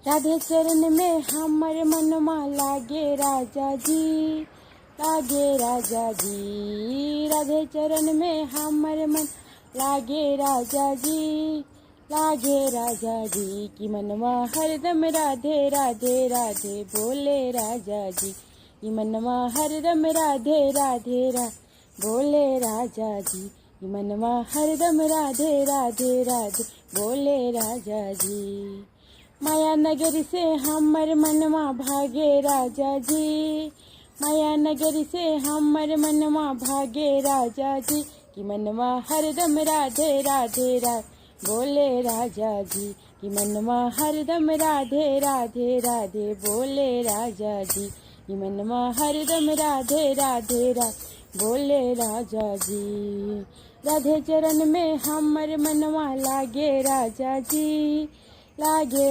राधे चरण में हमर मनमा लागे राजा जी, लागे राजा जी। राधे चरण में हमर मन लागे राजा जी, लागे राजा जी। की मनवा हरदम राधे राधे राधे बोले राजा जी, की मनवा हरदम राधे राधे बोले राजा जी, की मनवा हरदम राधे राधे राधे बोले राजा जी। माया नगरी से हमर मनवा भागे राजा जी, माया नगरी से हमर मनवा भागे राजा जी। की मनवा हरदम राधे राधे बोले राजा जी, की मनवा हरदम राधे राधे राधे बोले राजा जी, की मनवा हरदम राधे राधे बोले राजा जी। राधे चरण में हमर मनवा लागे राजा जी, लागे